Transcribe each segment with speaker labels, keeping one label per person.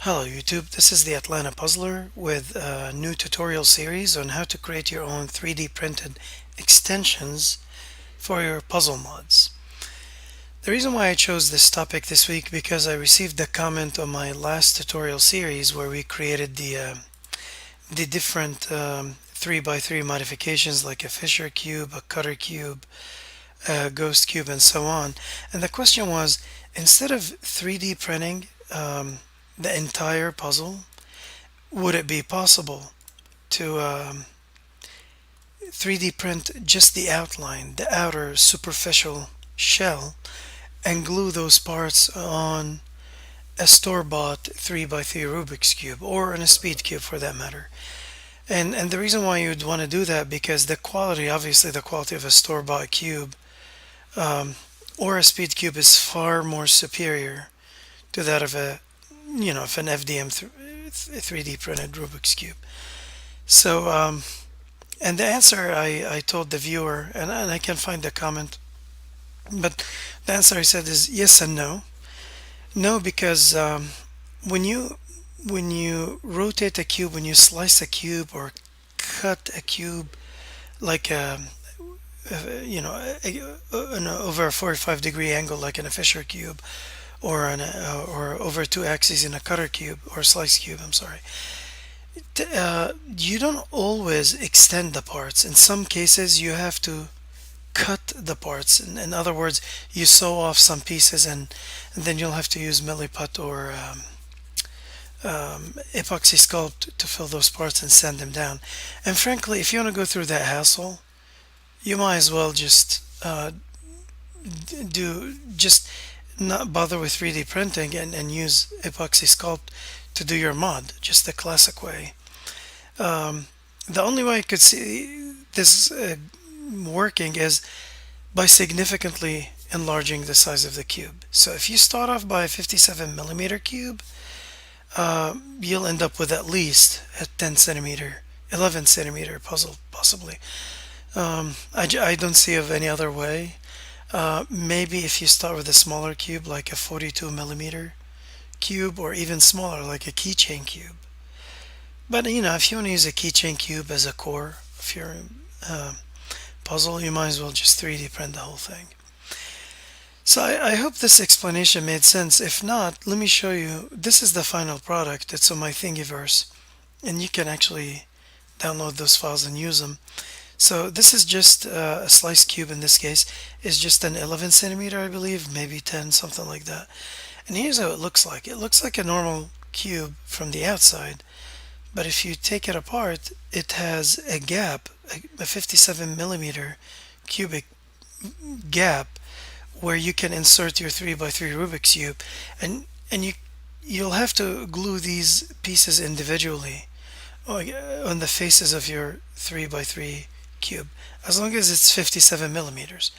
Speaker 1: Hello YouTube, this is the Atlanta Puzzler with a new tutorial series on how to create your own 3D printed extensions for your puzzle mods. The reason why I chose this topic this week because I received a comment on my last tutorial series where we created the different 3x3 modifications like a Fisher cube, a Cutter cube, a Ghost cube, and so on. And the question was, instead of 3D printing the entire puzzle, would it be possible to 3D print just the outline, the outer superficial shell, and glue those parts on a store-bought 3x3 Rubik's Cube or on a speed cube for that matter? And the reason why you'd want to do that, because the quality, obviously the quality of a store-bought cube or a speed cube is far more superior to that of of an FDM 3D printed Rubik's Cube. So, and the answer I told the viewer, and I can find the comment, but the answer I said is yes and no. No, because when you when you rotate a cube, when you slice a cube or cut a cube like over a 45-degree angle like in a Fisher cube, or over two axes in a Cutter cube or slice cube, I'm sorry, you don't always extend the parts. In some cases, you have to cut the parts. In other words, you sew off some pieces, and then you'll have to use milliput or epoxy sculpt to fill those parts and sand them down. And frankly, if you want to go through that hassle, you might as well just just not bother with 3D printing and use epoxy sculpt to do your mod, just the classic way. The only way I could see this working is by significantly enlarging the size of the cube. So if you start off by a 57 millimeter cube, you'll end up with at least a 10 centimeter, 11 centimeter puzzle, possibly. I don't see of any other way. Maybe if you start with a smaller cube, like a 42 millimeter cube, or even smaller, like a keychain cube. But if you want to use a keychain cube as a core of your puzzle, you might as well just 3D print the whole thing. So I hope this explanation made sense. If not, let me show you. This is the final product. It's on my Thingiverse, and you can actually download those files and use them. So this is just a slice cube. In this case is just an 11 centimeter, I believe, maybe 10, something like that. And here's how it looks like. It looks like a normal cube from the outside, but if you take it apart, it has a gap, a 57 millimeter cubic gap, where you can insert your 3x3 Rubik's cube, and you'll have to glue these pieces individually on the faces of your 3x3 cube, as long as it's 57 millimeters.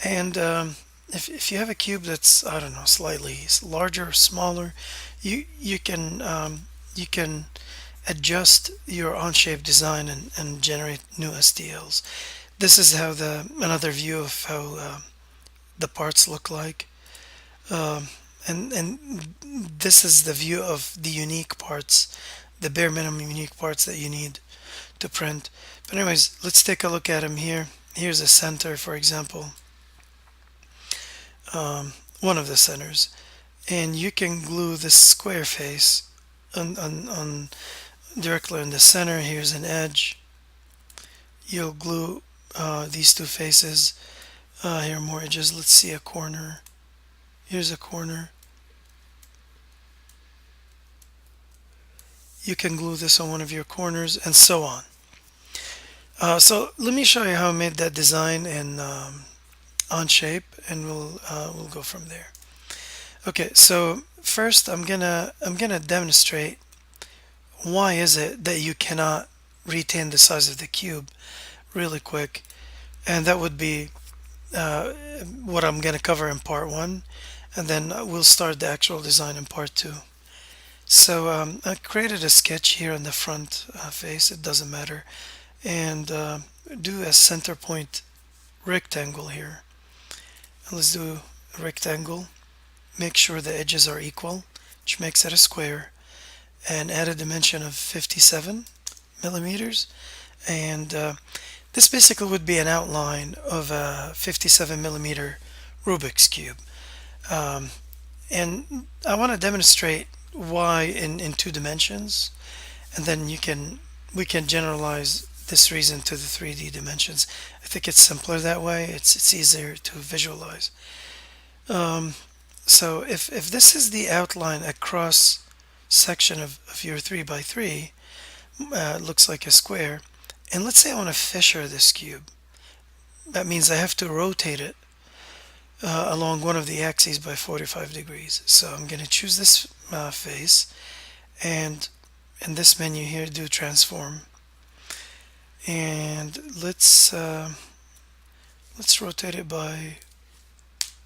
Speaker 1: And if you have a cube that's, I don't know, slightly larger or smaller, you can adjust your on-shape design and generate new STLs. This is how another view of how the parts look like. And this is the view of the unique parts, the bare minimum unique parts that you need to print. But anyways, let's take a look at them here. Here's a center, for example, one of the centers, and you can glue this square face on directly in the center. Here's an edge. You'll glue these two faces. Here are more edges. Let's see a corner. Here's a corner. You can glue this on one of your corners, and so on. So let me show you how I made that design in Onshape, and we'll go from there. Okay, so first I'm gonna demonstrate why is it that you cannot retain the size of the cube really quick, and that would be what I'm gonna cover in part one, and then we'll start the actual design in part two. So I created a sketch here on the front face, it doesn't matter, and do a center point rectangle here. And let's do a rectangle. Make sure the edges are equal, which makes it a square. and add a dimension of 57 millimeters. And this basically would be an outline of a 57 millimeter Rubik's Cube. Um, and I want to demonstrate why in two dimensions, and then we can generalize this reason to the 3D dimensions. I think it's simpler that way. It's easier to visualize. Um, so if this is the outline across section of your 3 by 3, it looks like a square. And let's say I want to fissure this cube. That means I have to rotate it along one of the axes by 45 degrees. So I'm going to choose this face, and in this menu here, do transform. And let's rotate it by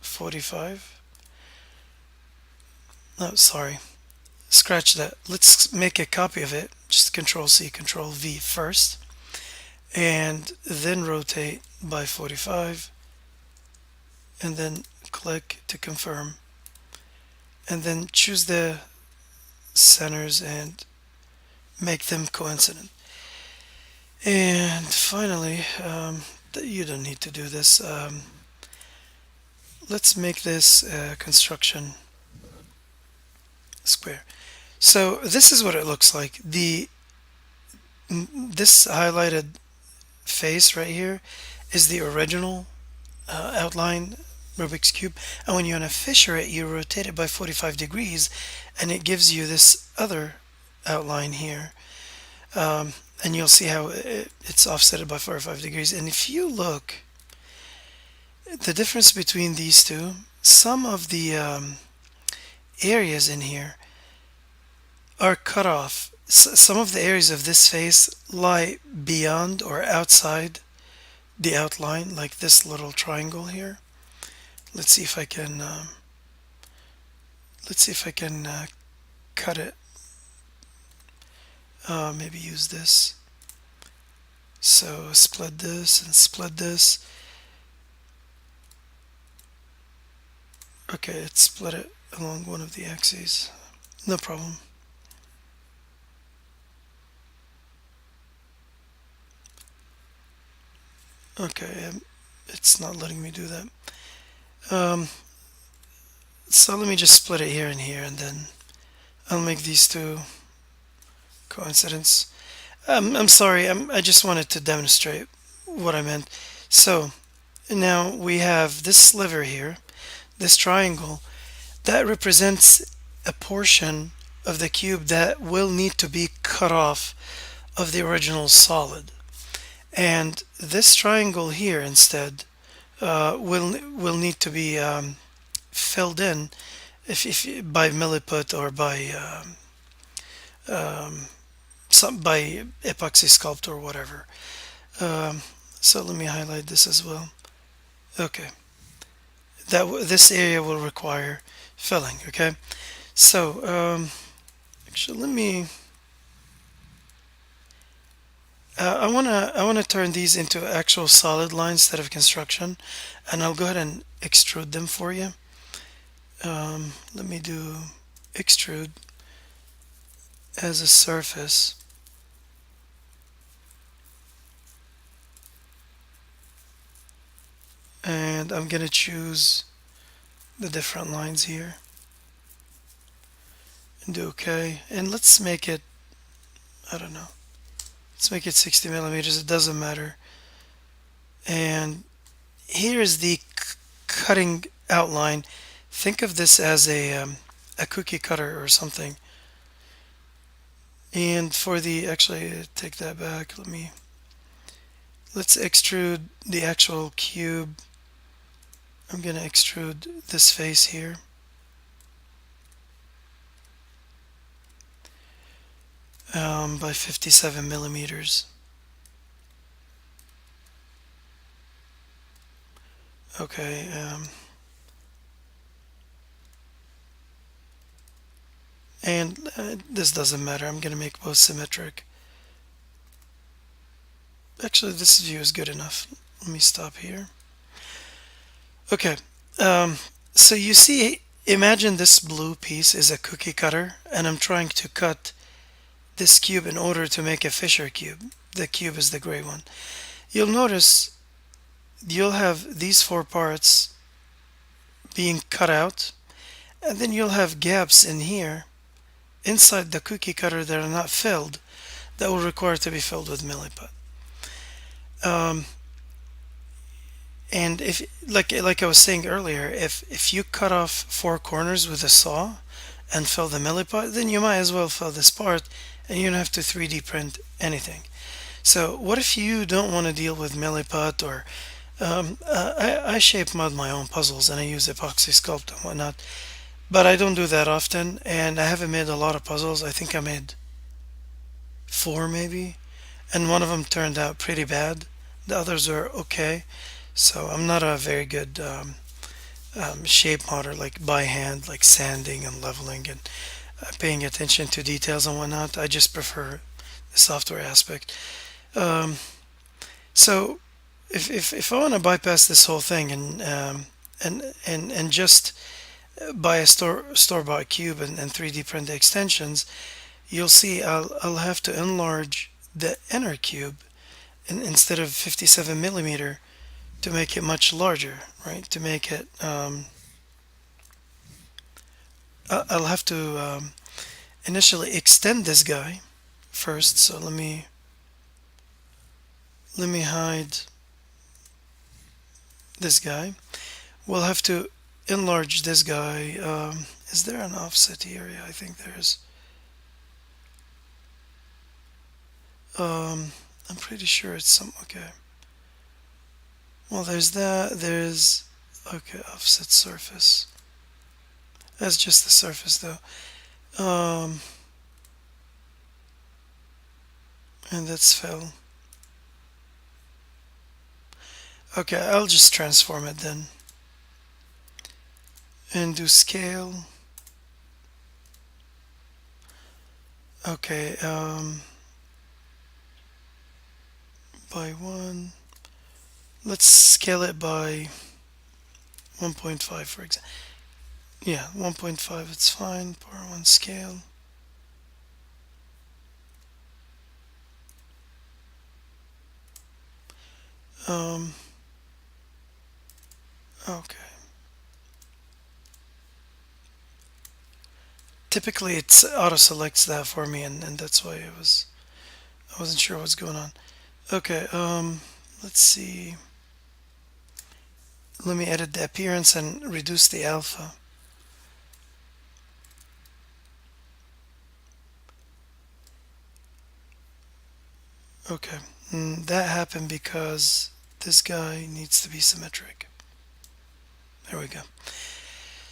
Speaker 1: 45. No, sorry, scratch that. Let's make a copy of it. Just Control C, Control V first, and then rotate by 45, and then click to confirm, and then choose the centers and make them coincident. And finally, you don't need to do this. Let's make this construction square. So this is what it looks like. This highlighted face right here is the original outline Rubik's Cube, and when you want to fissure it, you rotate it by 45 degrees, and it gives you this other outline here. And you'll see how it's offsetted by 45 degrees. And if you look, the difference between these two, some of the areas in here are cut off. Some of the areas of this face lie beyond or outside the outline, like this little triangle here. Let's see if I can cut it. Maybe use this. So split this and split this. Okay, it split it along one of the axes. No problem. Okay, it's not letting me do that. So let me just split it here and here, and then I'll make these two coincidence. I'm sorry, I just wanted to demonstrate what I meant. So now we have this sliver here, this triangle, that represents a portion of the cube that will need to be cut off of the original solid. And this triangle here instead will need to be filled in if by milliput or by by epoxy sculpt or whatever. So let me highlight this as well. Okay, this area will require filling. Okay, so actually let me. I wanna turn these into actual solid lines instead of construction, and I'll go ahead and extrude them for you. Let me do extrude as a surface. And I'm gonna choose the different lines here and do OK. And let's make it, I don't know, let's make it 60 millimeters. It doesn't matter. And here's the cutting outline. Think of this as a cookie cutter or something. And for the, actually take that back, let's extrude the actual cube. I'm gonna extrude this face here. By 57 millimeters. Okay, and this doesn't matter. I'm going to make both symmetric. Actually, this view is good enough. Let me stop here. Okay, so you see, imagine this blue piece is a cookie cutter, and I'm trying to cut this cube in order to make a Fisher cube. The cube is the gray one. You'll notice you'll have these four parts being cut out, and then you'll have gaps in here inside the cookie cutter that are not filled, that will require to be filled with milliput. Um, and if, like I was saying earlier, if you cut off four corners with a saw and fill the milliput, then you might as well fill this part, and you don't have to 3D print anything. So what if you don't want to deal with milliput, or I shape mod my own puzzles and I use epoxy sculpt and whatnot, but I don't do that often, and I haven't made a lot of puzzles. I think I made four maybe, and one of them turned out pretty bad. The others are okay. So I'm not a very good shape modder, like by hand, like sanding and leveling and paying attention to details and whatnot. I just prefer the software aspect. Um, so if I want to bypass this whole thing and just buy a store-bought cube and 3D print the extensions, you'll see I'll have to enlarge the inner cube instead of 57 millimeter to make it much larger, right? To make it, I'll have to initially extend this guy first. So let me hide this guy. We'll have to enlarge this guy. Is there an offset here? Yeah, I think there is. I'm pretty sure it's some, okay. Well, there's that, there's, okay, offset surface. That's just the surface though. And that's fill. Okay, I'll just transform it then. And do scale. Okay, by 1. Let's scale it by 1.5 for example. Yeah, 1.5, it's fine. Power 1 scale. Okay. Typically it's auto selects that for me, and that's why I wasn't sure what's going on. Okay, let's see. Let me edit the appearance and reduce the alpha. Okay, that happened because this guy needs to be symmetric. There we go.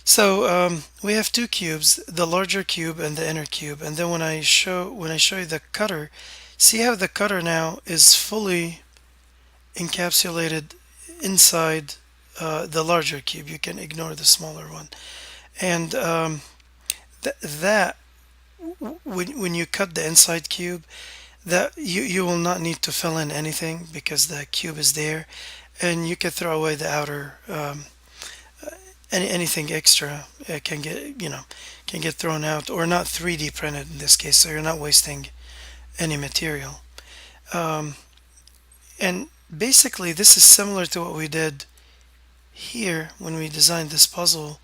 Speaker 1: So we have two cubes, the larger cube and the inner cube, and then when I show you the cutter, see how the cutter now is fully encapsulated inside the larger cube. You can ignore the smaller one, and when you cut the inside cube, that you will not need to fill in anything because the cube is there, and you can throw away the outer anything extra can get thrown out or not 3D printed in this case, so you're not wasting any material. And basically this is similar to what we did here when we designed this puzzle,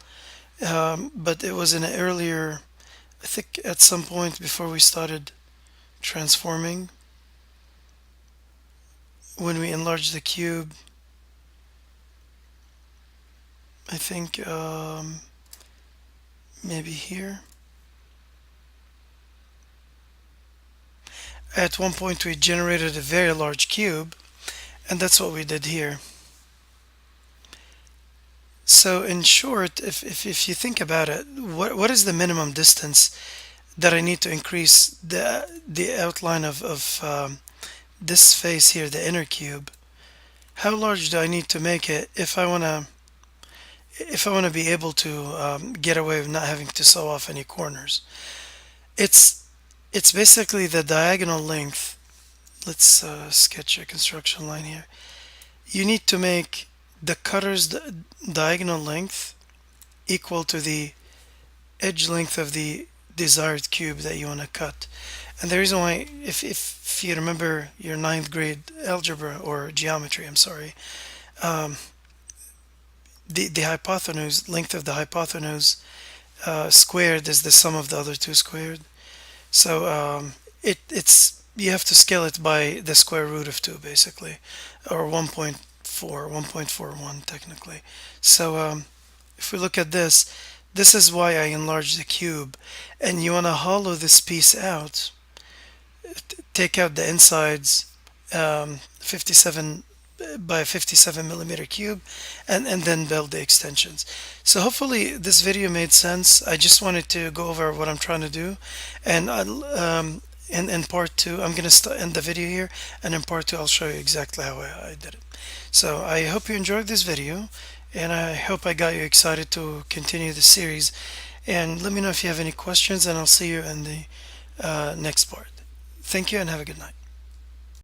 Speaker 1: but it was in an earlier, I think at some point before we started transforming, when we enlarged the cube. I think maybe here. At one point we generated a very large cube, and that's what we did here. So in short, if you think about it, what is the minimum distance that I need to increase the outline of this face here, the inner cube? How large do I need to make it if I want to be able to get away with not having to sew off any corners? It's basically the diagonal length. Let's sketch a construction line here. You need to make the cutter's diagonal length equal to the edge length of the desired cube that you want to cut. And the reason why, if you remember your ninth grade algebra or geometry, I'm sorry, the hypotenuse, length of the hypotenuse squared is the sum of the other two squared. So it's you have to scale it by the square root of 2 basically, or 1.4, 1.41 technically. So if we look at this, this is why I enlarged the cube. And you want to hollow this piece out, take out the insides, 57 by 57 millimeter cube, and then build the extensions. So hopefully this video made sense. I just wanted to go over what I'm trying to do, and in part two I'm going to end the video here, and in part two I'll show you exactly how I did it. So I hope you enjoyed this video, and I hope I got you excited to continue the series. And let me know if you have any questions, and I'll see you in the next part. Thank you and have a good night.